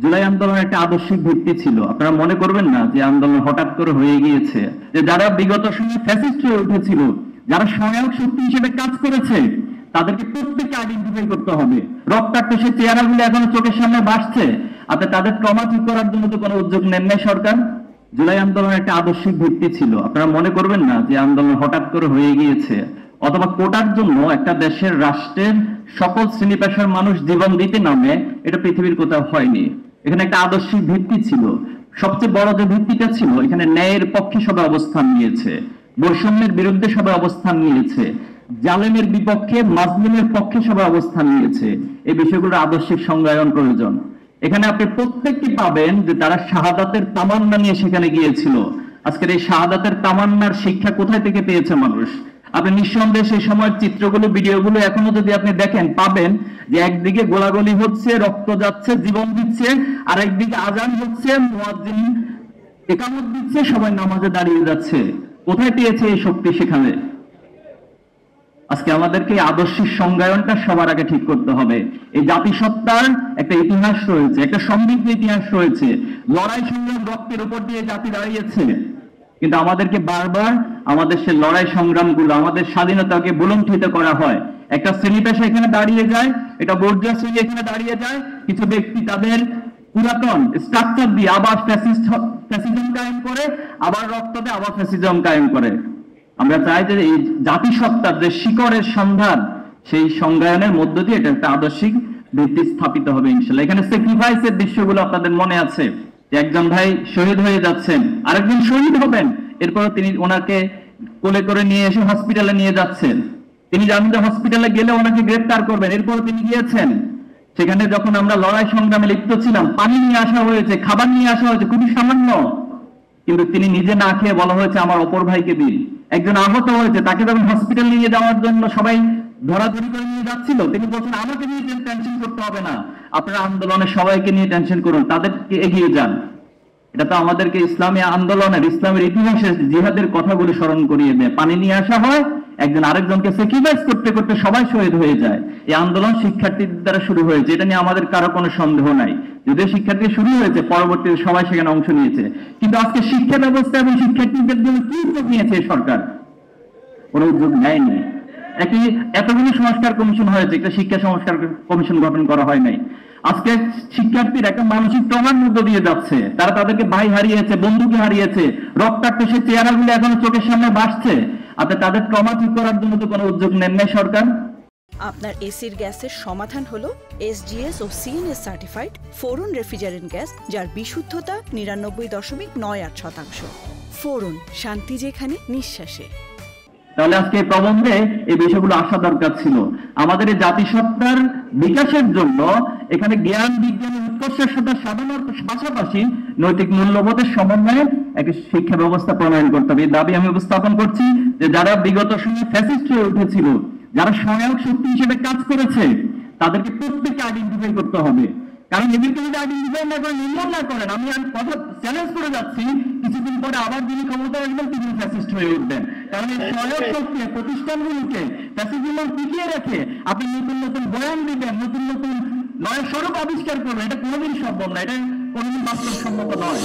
জুলাই আন্দোলনের একটা আদর্শিক ভিত্তি ছিল। আপনারা মনে করবেন না যে আন্দোলন হঠাৎ করে হয়ে গিয়েছে, যে যারা বিগত সময়ে ফ্যাসিস্ট হয়ে উঠেছিল, যারা সহায়ক শক্তি হিসেবে কাজ করেছে, তাদেরকে প্রত্যেককে আইডেন্টিফাই করতে হবে। রক্তাক্ত সেই চেহারাগুলো এখনো চোখের সামনে ভাসছে। আপনি তাদের ট্রমা ঠিক করার জন্য তো কোনো উদ্যোগ নেন নাই সরকার। জুলাই আন্দোলনের একটা আদর্শিক ভিত্তি ছিল। আপনারা মনে করবেন না যে আন্দোলন হঠাৎ করে হয়ে গিয়েছে, অথবা কোটার জন্য একটা দেশের রাষ্ট্রের সকল শ্রেণী পেশার মানুষ জীবন দিতে নামে, এটা পৃথিবীর কোথাও হয়নি। এখানে একটা আদর্শিক ভিত্তি ছিল। সবচেয়ে বড় যে ভিত্তিটা ছিল, এখানে ন্যায়ের পক্ষে সবাই অবস্থান নিয়েছে, বৈষম্যের বিরুদ্ধে সবাই অবস্থান নিয়েছে, জালেমের বিপক্ষে মাজলুমের পক্ষে সবাই অবস্থান নিয়েছে। এই বিষয়গুলোর আদর্শিক সংজ্ঞায়ন প্রয়োজন। এখানে আপনি প্রত্যেকটি পাবেন যে তারা শাহাদাতের তামান্না নিয়ে সেখানে গিয়েছিল। আজকের এই শাহাদাতের তামান্নার শিক্ষা কোথায় থেকে পেয়েছে মানুষ? আপনি নিঃসন্দেহে সেই সময়ের চিত্রগুলো, ভিডিওগুলো এখনো যদি আপনি দেখেন, পাবেন যে একদিকে গোলাগুলি হচ্ছে, রক্ত যাচ্ছে, জীবন দিচ্ছে, আর একদিকে আজান হচ্ছে, মুয়াজ্জিন ইকামত দিচ্ছে, সবাই নামাজে দাঁড়িয়ে যাচ্ছে। কোথায় পেয়েছে এই শক্তি? সেখানে। আজকে আমাদেরকে আদর্শিক সংজ্ঞায়নটা সবার আগে ঠিক করতে হবে। এই জাতিসত্তার একটা ইতিহাস রয়েছে, একটা সমৃদ্ধ ইতিহাস রয়েছে। লড়াই সংগ্রাম, রক্তের উপর দিয়ে জাতি দাঁড়িয়েছে। কিন্তু আমাদেরকে বারবার আমাদের সে লড়াই সংগ্রামগুলো, আমাদের স্বাধীনতাকে বুলুণ্ঠিত করা হয়। একটা শ্রেণী পেশা এখানে দাঁড়িয়ে যায়, এটা বর্জিয়া শ্রেণী এখানে দাঁড়িয়ে যায়, কিছু ব্যক্তি তাদের পুরাতন স্ট্রাকচার দিয়ে আবার ফ্যাসিজম কায়েম করে, আবার রক্ত দিয়ে আবার ফ্যাসিজম কায়েম করে। আমরা চাই যে এই জাতিসত্তার যে শিকড়ের সন্ধান, সেই সংজ্ঞায়নের মধ্য দিয়ে এটা একটা আদর্শিক ভিত্তি স্থাপিত হবে ইনশাল্লাহ। এখানে স্যাক্রিফাইসের দৃশ্যগুলো আপনাদের মনে আছে, যে একজন ভাই শহীদ হয়ে যাচ্ছেন, আরেকজন শহীদ হবেন, এরপর তিনি ওনাকে কোলে করে নিয়ে এসে হসপিটালে নিয়ে যাচ্ছেন। তিনি জানেন যে হসপিটালে গেলে ওনাকে গ্রেফতার করবেন, এরপর তিনি গিয়েছেন। সেখানে যখন আমরা লড়াই সংগ্রামে লিপ্ত ছিলাম, পানি নিয়ে আসা হয়েছে, খাবার নিয়ে আসা হয়েছে, খুবই সামান্য, কিন্তু তিনি নিজে না খেয়ে বলা হয়েছে আমার অপর ভাইকে দিন। একজন আহত হয়েছে, তাকে যখন হসপিটাল নিয়ে যাওয়ার জন্য সবাই ধরাধরি করে নিয়ে যাচ্ছিল, তিনি বলছেন আমাকে নিয়ে টেনশন করতে হবে না, আপনারা আন্দোলনের সবাইকে নিয়ে টেনশন করুন, তাদেরকে এগিয়ে যান। এটা তো আমাদেরকে ইসলামী আন্দোলনের, ইসলামের ইতিহাসের জিহাদের কথাগুলি স্মরণ করিয়ে দেয়। পানি নিয়ে আসা হয়, একজন আরেকজনকে স্যাক্রিফাইস করতে করতে সবাই শহীদ হয়ে যায়। এই আন্দোলন শিক্ষার্থীদের দ্বারা শুরু হয়েছে, এটা নিয়ে আমাদের কারো কোনো সন্দেহ নাই। যদিও শিক্ষার্থী শুরু হয়েছে, পরবর্তীতে সবাই সেখানে অংশ নিয়েছে। কিন্তু আজকে শিক্ষা ব্যবস্থা এবং শিক্ষার্থীদের জন্য কি উদ্যোগ নিয়েছে সরকার? কোনো উদ্যোগ নেয়নি। একটি এতগুলো সংস্কার কমিশন হয়েছে, একটা শিক্ষা সংস্কার কমিশন গঠন করা হয় নাই। আজকে শিক্ষার্থীরা একটা মানসিক ট্রমার মধ্য দিয়ে যাচ্ছে। তারা তাদেরকে ভাই হারিয়েছে, বন্ধুকে হারিয়েছে, রক্তাক্ত সেই চেহারাগুলো এখনো চোখের সামনে ভাসছে। আপনি তাদের ট্রমা ঠিক করার জন্য তো কোনো উদ্যোগ নেন নাই সরকার। আপনার এসির গ্যাসের সমাধান হলো এসজিএস ও সিএনএস সার্টিফাইড ফোরন রেফ্রিজারেন্ট গ্যাস, যার বিশুদ্ধতা 99.98%। ফোরন, শান্তি যেখানে, নিঃশ্বাসে। তাহলে আজকে এই প্রবন্ধে এই বিষয়গুলো আসা দরকার ছিল। আমাদের এই জাতিসত্তার বিকাশের জন্য এখানে জ্ঞান বিজ্ঞানের উৎকর্ষের সাথে সাধনার পাশাপাশি নৈতিক মূল্যবোধের সমন্বয়ে একটা শিক্ষা ব্যবস্থা প্রণয়ন করতে হবে। এই দাবি আমি উপস্থাপন করছি যে যারা বিগত সময়ে ফ্যাসিস্ট হয়ে উঠেছিল, যারা সহায়ক শক্তি হিসেবে কাজ করেছে, তাদেরকে প্রত্যেককে আইডেন্টিফাই করতে হবে। কারণ এদেরকে যদি আইডেন্টিফাই না করেন, নির্মূল না করেন, আমি কথা চ্যালেঞ্জ করে যাচ্ছি, কিছুদিন পরে আবার যিনি ক্ষমতায় আসবেন তিনি ফ্যাসিস্ট হয়ে উঠবেন। কারণ এই সহায়ক শক্তি প্রতিষ্ঠানগুলোকে ফ্যাসিজম টিকিয়ে রেখে আপনি নতুন নতুন বয়ান দিবেন, নতুন নতুন নয় স্বরূপ আবিষ্কার করবেন, এটা কোনোদিন সম্ভব না, এটা কোনোদিন বাস্তবসম্মত নয়।